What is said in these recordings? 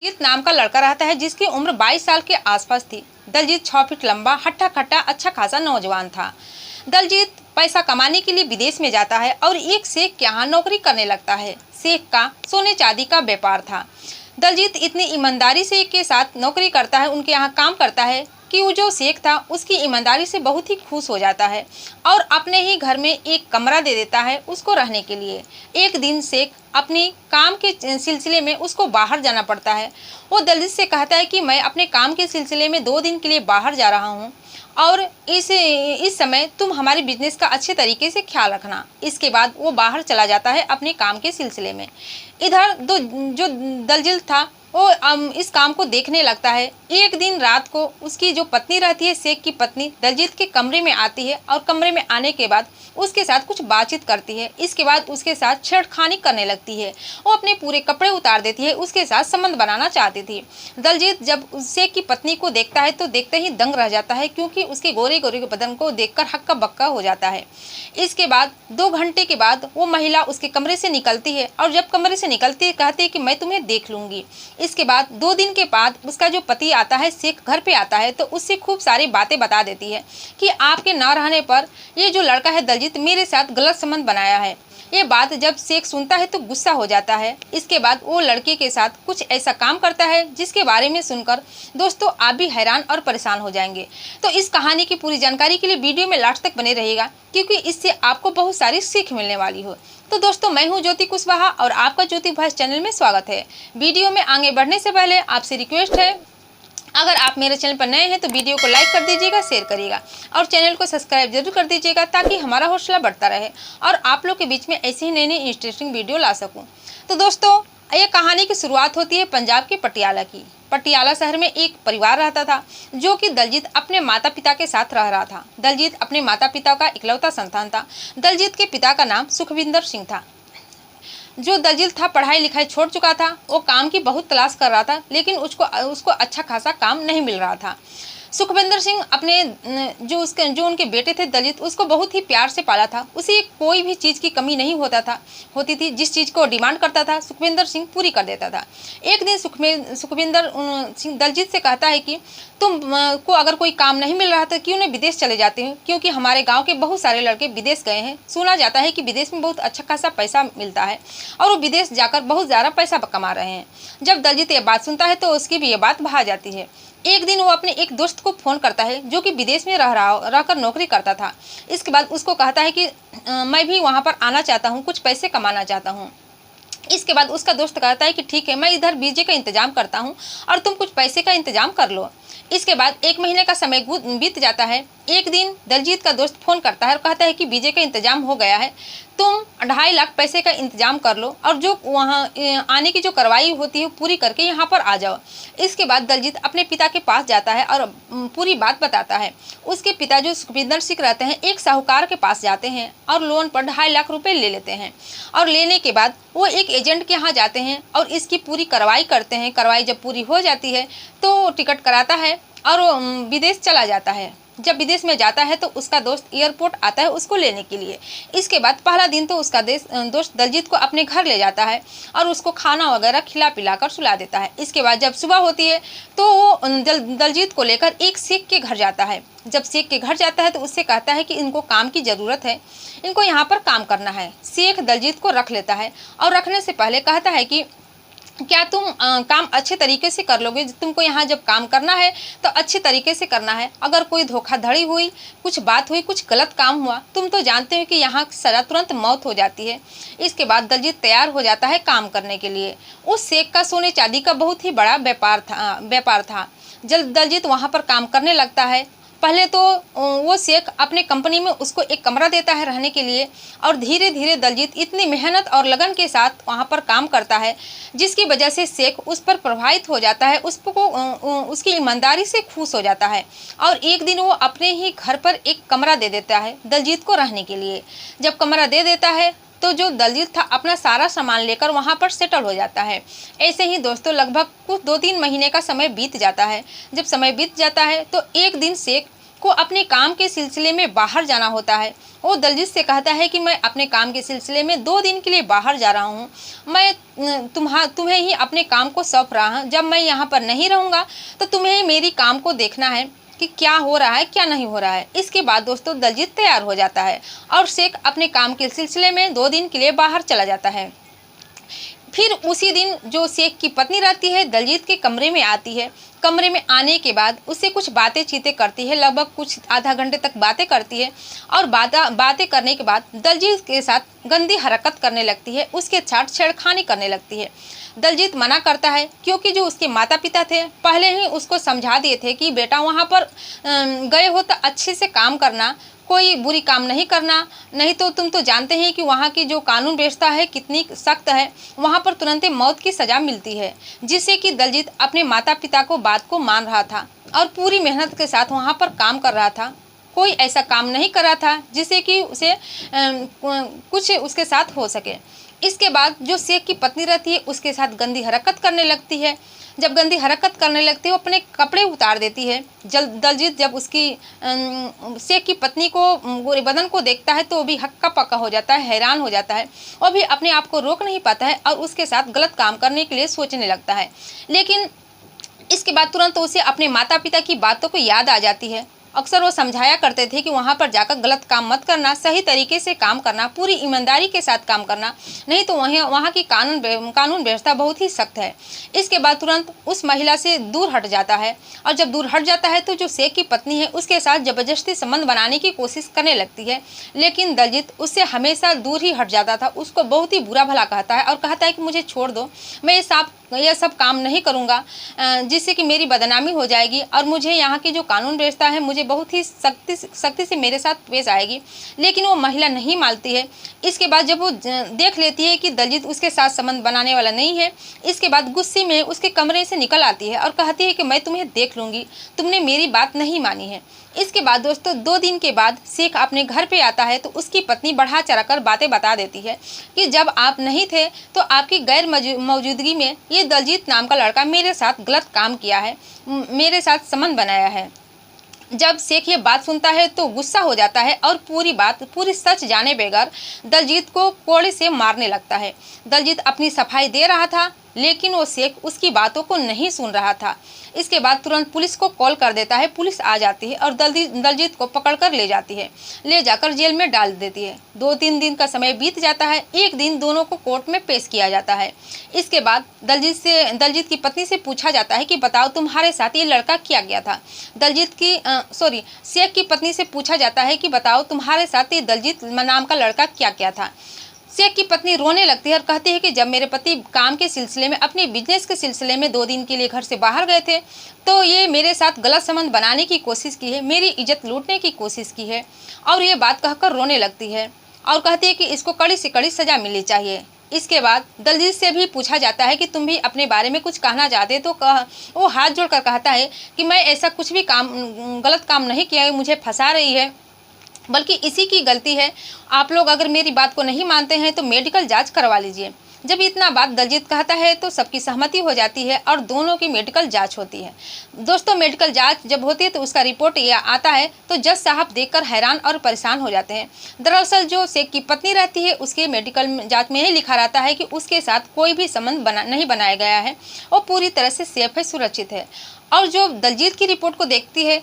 दलजीत नाम का लड़का रहता है जिसकी उम्र 22 साल के आसपास थी। दलजीत 6 फीट लंबा, हट्टा कट्टा, अच्छा खासा नौजवान था। दलजीत पैसा कमाने के लिए विदेश में जाता है और एक शेख के यहाँ नौकरी करने लगता है। शेख का सोने चांदी का व्यापार था। दलजीत इतनी ईमानदारी से के साथ नौकरी करता है, उनके यहाँ काम करता है कि वो जो शेख था उसकी ईमानदारी से बहुत ही खुश हो जाता है और अपने ही घर में एक कमरा दे देता है उसको रहने के लिए। एक दिन शेख अपनी काम के सिलसिले में उसको बाहर जाना पड़ता है। वो दलजीत से कहता है कि मैं अपने काम के सिलसिले में 2 दिन के लिए बाहर जा रहा हूँ और इस समय तुम हमारे बिजनेस का अच्छे तरीके से ख्याल रखना। इसके बाद वो बाहर चला जाता है अपने काम के सिलसिले में। इधर जो दलजीत था वो इस काम को देखने लगता है। एक दिन रात को उसकी जो पत्नी रहती है, शेख की पत्नी, दलजीत के कमरे में आती है और कमरे में आने के बाद उसके साथ कुछ बातचीत करती है। इसके बाद उसके साथ छेड़खानी करने लगती है। वो अपने पूरे कपड़े उतार देती है, उसके साथ संबंध बनाना चाहती थी। दलजीत जब शेख की पत्नी को देखता है तो देखते ही दंग रह जाता है, क्योंकि उसके गोरे गोरे बदन को देखकर हक्का बक्का हो जाता है। इसके बाद 2 घंटे के बाद वो महिला उसके कमरे से निकलती है और जब कमरे से निकलती है कहती है कि मैं तुम्हें देख लूंगी। इसके बाद 2 दिन के बाद उसका जो पति आता है, शेख घर पे आता है, तो उससे खूब सारी बातें बता देती है कि आपके ना रहने पर ये जो लड़का है दलजीत मेरे साथ गलत संबंध बनाया है। ये बात जब शेख सुनता है तो गुस्सा हो जाता है। इसके बाद वो लड़के के साथ कुछ ऐसा काम करता है जिसके बारे में सुनकर दोस्तों आप भी हैरान और परेशान हो जाएंगे। तो इस कहानी की पूरी जानकारी के लिए वीडियो में लास्ट तक बने रहिएगा, क्योंकि इससे आपको बहुत सारी सीख मिलने वाली हो। तो दोस्तों मैं हूं ज्योति कुशवाहा और आपका ज्योति वॉइस चैनल में स्वागत है। वीडियो में आगे बढ़ने से पहले आपसे रिक्वेस्ट है, अगर आप मेरे चैनल पर नए हैं तो वीडियो को लाइक कर दीजिएगा, शेयर करिएगा और चैनल को सब्सक्राइब जरूर कर दीजिएगा, ताकि हमारा हौसला बढ़ता रहे और आप लोग के बीच में ऐसे ही नई नई इंटरेस्टिंग वीडियो ला सकूं। तो दोस्तों ये कहानी की शुरुआत होती है पंजाब के पटियाला की। पटियाला शहर में एक परिवार रहता था जो कि दलजीत अपने माता पिता के साथ रह रहा था। दलजीत अपने माता पिता का इकलौता संतान था। दलजीत के पिता का नाम सुखविंदर सिंह था। जो दलजीत था पढ़ाई लिखाई छोड़ चुका था। वो काम की बहुत तलाश कर रहा था, लेकिन उसको अच्छा खासा काम नहीं मिल रहा था। सुखविंदर सिंह अपने जो उनके बेटे थे दलजीत, उसको बहुत ही प्यार से पाला था। उसे कोई भी चीज़ की कमी नहीं होती थी। जिस चीज़ को डिमांड करता था सुखविंदर सिंह पूरी कर देता था। एक दिन सुखविंदर सिंह दलजीत से कहता है कि तुम को अगर कोई काम नहीं मिल रहा तो क्यों नहीं विदेश चले जाते हो, क्योंकि हमारे गांव के बहुत सारे लड़के विदेश गए हैं। सुना जाता है कि विदेश में बहुत अच्छा खासा पैसा मिलता है और वो विदेश जाकर बहुत ज़्यादा पैसा कमा रहे हैं। जब दलजीत ये बात सुनता है तो उसकी भी ये बात भा जाती है। एक दिन वो अपने एक दोस्त को फ़ोन करता है जो कि विदेश में रहकर नौकरी करता था। इसके बाद उसको कहता है कि मैं भी वहाँ पर आना चाहता हूँ, कुछ पैसे कमाना चाहता हूँ। इसके बाद उसका दोस्त कहता है कि ठीक है, मैं इधर वीजे का इंतजाम करता हूँ और तुम कुछ पैसे का इंतजाम कर लो। इसके बाद 1 महीने का समय बीत जाता है। एक दिन दलजीत का दोस्त फ़ोन करता है और कहता है कि वीजे का इंतजाम हो गया है, तुम 2.5 लाख पैसे का इंतजाम कर लो और जो वहाँ आने की जो कार्रवाई होती है पूरी करके यहाँ पर आ जाओ। इसके बाद दलजीत अपने पिता के पास जाता है और पूरी बात बताता है। उसके पिता जो सुखविंदर सिंह रहते हैं, एक साहूकार के पास जाते हैं और लोन पर 2.5 लाख रुपए ले लेते हैं और लेने के बाद वो एक एजेंट के यहाँ जाते हैं और इसकी पूरी कार्रवाई करते हैं। कार्रवाई जब पूरी हो जाती है तो टिकट कराता है और विदेश चला जाता है। जब विदेश में जाता है तो उसका दोस्त एयरपोर्ट आता है उसको लेने के लिए। इसके बाद पहला दिन तो उसका दोस्त दलजीत को अपने घर ले जाता है और उसको खाना वगैरह खिला पिला कर सुला देता है। इसके बाद जब सुबह होती है तो वो दलजीत को लेकर एक शेख के घर जाता है। जब शेख के घर जाता है तो उससे कहता है कि इनको काम की ज़रूरत है, इनको यहाँ पर काम करना है। शेख दलजीत को रख लेता है और रखने से पहले कहता है कि क्या तुम काम अच्छे तरीके से कर लोगे? तुमको यहाँ जब काम करना है तो अच्छे तरीके से करना है। अगर कोई धोखाधड़ी हुई, कुछ बात हुई, कुछ गलत काम हुआ, तुम तो जानते हो कि यहाँ सजा तुरंत मौत हो जाती है। इसके बाद दलजीत तैयार हो जाता है काम करने के लिए। उस शेख का सोने चांदी का बहुत ही बड़ा व्यापार था। जब दलजीत वहाँ पर काम करने लगता है, पहले तो वो शेख अपने कंपनी में उसको एक कमरा देता है रहने के लिए और धीरे धीरे दलजीत इतनी मेहनत और लगन के साथ वहाँ पर काम करता है जिसकी वजह से शेख उस पर प्रभावित हो जाता है, उसकी ईमानदारी से खुश हो जाता है और एक दिन वो अपने ही घर पर एक कमरा दे देता है दलजीत को रहने के लिए। जब कमरा दे देता है तो जो दलजीत था अपना सारा सामान लेकर वहाँ पर सेटल हो जाता है। ऐसे ही दोस्तों लगभग कुछ 2-3 महीने का समय बीत जाता है। जब समय बीत जाता है तो एक दिन शेख को अपने काम के सिलसिले में बाहर जाना होता है। वो दलजीत से कहता है कि मैं अपने काम के सिलसिले में 2 दिन के लिए बाहर जा रहा हूँ। मैं तुम्हें ही अपने काम को सौंप रहा हूँ। जब मैं यहाँ पर नहीं रहूँगा तो तुम्हें ही मेरी काम को देखना है कि क्या हो रहा है क्या नहीं हो रहा है। इसके बाद दोस्तों दलजीत तैयार हो जाता है और शेख अपने काम के सिलसिले में 2 दिन के लिए बाहर चला जाता है। फिर उसी दिन जो शेख की पत्नी रहती है दलजीत के कमरे में आती है। कमरे में आने के बाद उससे कुछ बातें चीतें करती है, लगभग कुछ आधा घंटे तक बातें करती है और बातें करने के बाद दलजीत के साथ गंदी हरकत करने लगती है, उसके साथ छेड़खानी करने लगती है। दलजीत मना करता है क्योंकि जो उसके माता पिता थे पहले ही उसको समझा दिए थे कि बेटा वहाँ पर गए हो तो अच्छे से काम करना, कोई बुरी काम नहीं करना, नहीं तो तुम तो जानते हैं कि वहाँ की जो कानून व्यवस्था है कितनी सख्त है, वहाँ पर तुरंत मौत की सज़ा मिलती है। जिससे कि दलजीत अपने माता पिता को बात को मान रहा था और पूरी मेहनत के साथ वहाँ पर काम कर रहा था। कोई ऐसा काम नहीं कर रहा था जिससे कि उसे कुछ उसके साथ हो सके। इसके बाद जो शेख की पत्नी रहती है उसके साथ गंदी हरकत करने लगती है। जब गंदी हरकत करने लगती है वो अपने कपड़े उतार देती है। दलजीत जब उसकी शेख की पत्नी को गोरे बदन को देखता है तो वो भी हक्का पक्का हो जाता है, हैरान हो जाता है। वो भी अपने आप को रोक नहीं पाता है और उसके साथ गलत काम करने के लिए सोचने लगता है। लेकिन इसके बाद तुरंत उसे अपने माता पिता की बातों को याद आ जाती है। अक्सर वो समझाया करते थे कि वहाँ पर जाकर गलत काम मत करना, सही तरीके से काम करना, पूरी ईमानदारी के साथ काम करना, नहीं तो वहाँ की कानून व्यवस्था बहुत ही सख्त है। इसके बाद तुरंत उस महिला से दूर हट जाता है और जब दूर हट जाता है तो जो शेख की पत्नी है उसके साथ ज़बरदस्ती संबंध बनाने की कोशिश करने लगती है। लेकिन दलजीत उससे हमेशा दूर ही हट जाता था, उसको बहुत ही बुरा भला कहता है और कहता है कि मुझे छोड़ दो, मैं यह सब काम नहीं करूँगा जिससे कि मेरी बदनामी हो जाएगी और मुझे यहाँ की जो कानून व्यवस्था है मुझे बहुत ही सख्ती से मेरे साथ पेश आएगी। लेकिन वो महिला नहीं मानती है। इसके बाद जब वो देख लेती है कि दलजीत उसके साथ संबंध बनाने वाला नहीं है, इसके बाद गुस्से में उसके कमरे से निकल आती है और कहती है कि मैं तुम्हें देख लूँगी, तुमने मेरी बात नहीं मानी है। इसके बाद दोस्तों 2 दिन के बाद शेख अपने घर पे आता है तो उसकी पत्नी बढ़ा चढ़ाकर बातें बता देती है कि जब आप नहीं थे तो आपकी गैर मौजूदगी में ये दलजीत नाम का लड़का मेरे साथ गलत काम किया है, मेरे साथ संबंध बनाया है। जब शेख ये बात सुनता है तो गुस्सा हो जाता है और पूरी सच जाने बगैर दलजीत को कोड़े से मारने लगता है। दलजीत अपनी सफाई दे रहा था लेकिन वो शेख उसकी बातों को नहीं सुन रहा था। इसके बाद तुरंत पुलिस को कॉल कर देता है। पुलिस आ जाती है और दलजीत को पकड़कर ले जाती है, ले जाकर जेल में डाल देती है। 2-3 दिन का समय बीत जाता है। एक दिन दोनों को कोर्ट में पेश किया जाता है। इसके बाद दलजीत की पत्नी से पूछा जाता है कि बताओ तुम्हारे साथ ये लड़का क्या गया था। शेख की पत्नी से पूछा जाता है कि बताओ तुम्हारे साथ ये दलजीत नाम का लड़का क्या क्या था। शेख की पत्नी रोने लगती है और कहती है कि जब मेरे पति काम के सिलसिले में, अपने बिजनेस के सिलसिले में 2 दिन के लिए घर से बाहर गए थे तो ये मेरे साथ गलत संबंध बनाने की कोशिश की है, मेरी इज्जत लूटने की कोशिश की है। और ये बात कहकर रोने लगती है और कहती है कि इसको कड़ी से कड़ी सज़ा मिलनी चाहिए। इसके बाद दलजीत से भी पूछा जाता है कि तुम भी अपने बारे में कुछ कहना चाहते तो वो हाथ जोड़कर कहता है कि मैं ऐसा कुछ भी गलत काम नहीं किया है, मुझे फंसा रही है, बल्कि इसी की गलती है। आप लोग अगर मेरी बात को नहीं मानते हैं तो मेडिकल जांच करवा लीजिए। जब इतना बात दलजीत कहता है तो सबकी सहमति हो जाती है और दोनों की मेडिकल जांच होती है। दोस्तों मेडिकल जांच जब होती है तो उसका रिपोर्ट ये आता है तो जज साहब देखकर हैरान और परेशान हो जाते हैं। दरअसल जो शेख की पत्नी रहती है उसके मेडिकल जांच में यही लिखा रहता है कि उसके साथ कोई भी संबंध नहीं बनाया गया है, वो पूरी तरह से सेफ है, सुरक्षित है। और जो दलजीत की रिपोर्ट को देखती है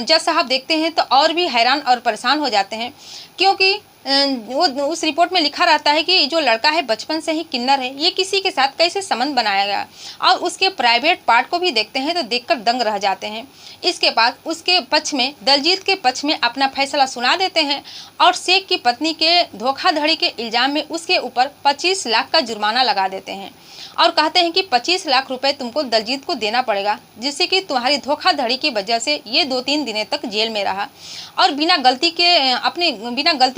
जज साहब देखते हैं तो और भी हैरान और परेशान हो जाते हैं, क्योंकि वो उस रिपोर्ट में लिखा रहता है कि जो लड़का है बचपन से ही किन्नर है, ये किसी के साथ कैसे संबंध बनाया गया। और उसके प्राइवेट पार्ट को भी देखते हैं तो देखकर दंग रह जाते हैं। इसके बाद उसके पक्ष में, दलजीत के पक्ष में अपना फैसला सुना देते हैं और शेख की पत्नी के धोखाधड़ी के इल्ज़ाम में उसके ऊपर 25 लाख का जुर्माना लगा देते हैं और कहते हैं कि 25 लाख रुपए तुमको दलजीत को देना पड़ेगा, जिससे कि तुम्हारी धोखाधड़ी की वजह से ये 2-3 दिनों तक जेल में रहा और बिना गलती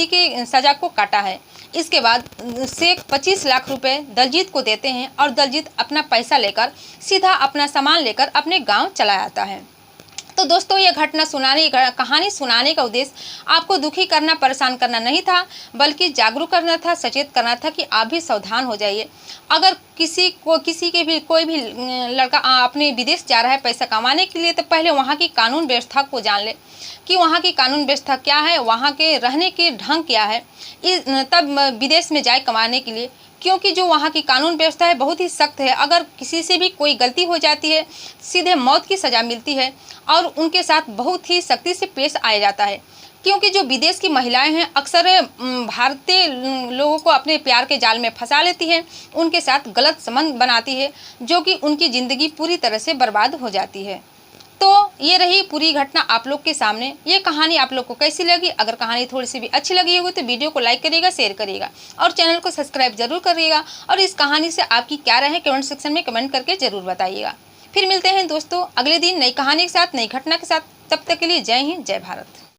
के सज़ा को काटा है। इसके बाद शेख 25 लाख रुपए दलजीत को देते हैं और दलजीत अपना पैसा लेकर सीधा अपना सामान लेकर अपने गांव चला आता है। तो दोस्तों, ये कहानी सुनाने का उद्देश्य आपको दुखी करना, परेशान करना नहीं था, बल्कि जागरूक करना था, सचेत करना था कि आप भी सावधान हो जाइए। अगर कोई भी लड़का अपने विदेश जा रहा है पैसा कमाने के लिए, तो पहले वहाँ की कानून व्यवस्था को जान ले कि वहाँ की कानून व्यवस्था क्या है, वहाँ के रहने के ढंग क्या है, तब विदेश में जाए कमाने के लिए। क्योंकि जो वहाँ की कानून व्यवस्था है बहुत ही सख्त है। अगर किसी से भी कोई गलती हो जाती है, सीधे मौत की सज़ा मिलती है और उनके साथ बहुत ही सख्ती से पेश आया जाता है। क्योंकि जो विदेश की महिलाएं हैं अक्सर भारतीय लोगों को अपने प्यार के जाल में फंसा लेती हैं, उनके साथ गलत संबंध बनाती है, जो कि उनकी ज़िंदगी पूरी तरह से बर्बाद हो जाती है। तो ये रही पूरी घटना आप लोग के सामने। ये कहानी आप लोग को कैसी लगी? अगर कहानी थोड़ी सी भी अच्छी लगी होगी तो वीडियो को लाइक करिएगा, शेयर करिएगा और चैनल को सब्सक्राइब जरूर करिएगा। और इस कहानी से आपकी क्या राय है कमेंट सेक्शन में कमेंट करके जरूर बताइएगा। फिर मिलते हैं दोस्तों अगले दिन नई कहानी के साथ, नई घटना के साथ। तब तक के लिए जय हिंद, जय भारत।